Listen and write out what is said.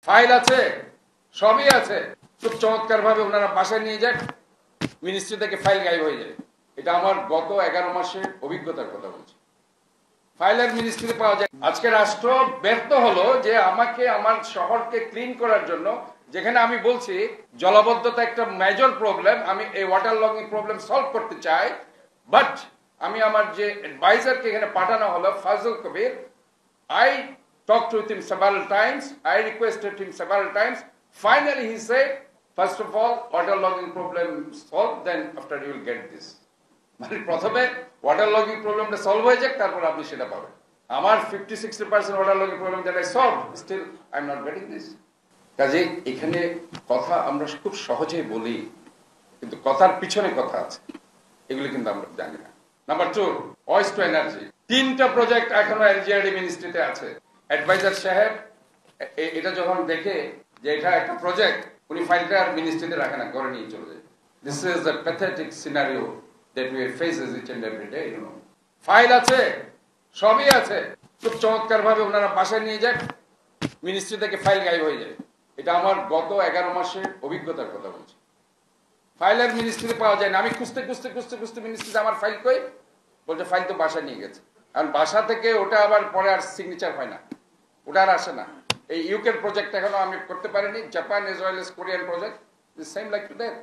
File আছে, সবই আছে। খুব চমৎকার ভাবে ওনারা বাসায় নিয়ে যান, মিনিস্ট্রি থেকে ফাইল গায়েব হয়ে যায়। এটা আমার গত 11 মাসের অভিজ্ঞতার কথা বলছি। ফাইলের মিনিস্ট্রি পাওয়া যায়। আজকে রাষ্ট্র ব্যর্থ হলো যে আমাকে আমার শহরকে ক্লিন করার জন্য, যেখানে আমি বলছি জলাবদ্ধতা একটা মেজর প্রবলেম, আমি এই ওয়াটার লগিং প্রবলেম সলভ করতে চাই, বাট আমি আমার যে অ্যাডভাইজারকে এখানে পাঠানো হলো ফাজল কবির, I talked with him several times, I requested him several times. Finally he said, first of all, waterlogging problem solved, then after you will get this. মানে প্রথমে ওয়াটার লগিং প্রবলেমটা সলভ হয়ে যাক, তারপর আপনি সেটা পাবেন। আমার 50-60% water logging problem that I solve, still I am not getting this. কাজে এখানে কথা আমরা খুব সহজেই বলি, কিন্তু কথার পিছনে কথা আছে, এগুলো কিন্তু আমরা জানি না। Number 2, waste to energy. 3টা প্রজেক্ট এখনো এলজিআরডি মিনিস্ট্রিতে আছে। অ্যাডভাইজার সাহেব এটা যখন দেখে যে এটা একটা প্রজেক্ট, উনি ফাইলটা আর মিনিস্ট্রিতে রাখে না, করে নিয়ে চলে যায়। This is the pathetic scenario that we faces each and every day, you know. File আছে, সবই আছে। খুব চমৎকার ভাবে ওনারা বাসায় নিয়ে যান, মিনিস্ট্রি থেকে ফাইল গায়েব হয়ে যায়। এটা আমার গত 11 মাসের অভিজ্ঞতার কথা বলছি। ফাইলের মিনিস্ট্রি পাওয়া যায় না। আমি খুঁজতে মিনিস্ট্রিতে আমার ফাইল কই, বলছে ফাইল তো বাসায় নিয়ে গেছে। কারণ বাসা থেকে ওটা আবার পরে আর সিগনেচার হয় না, ওটা আর আসে না। এই ইউকের প্রজেক্ট এখনো আমি করতে পারিনি। Japan as well as Korean project, same like to that.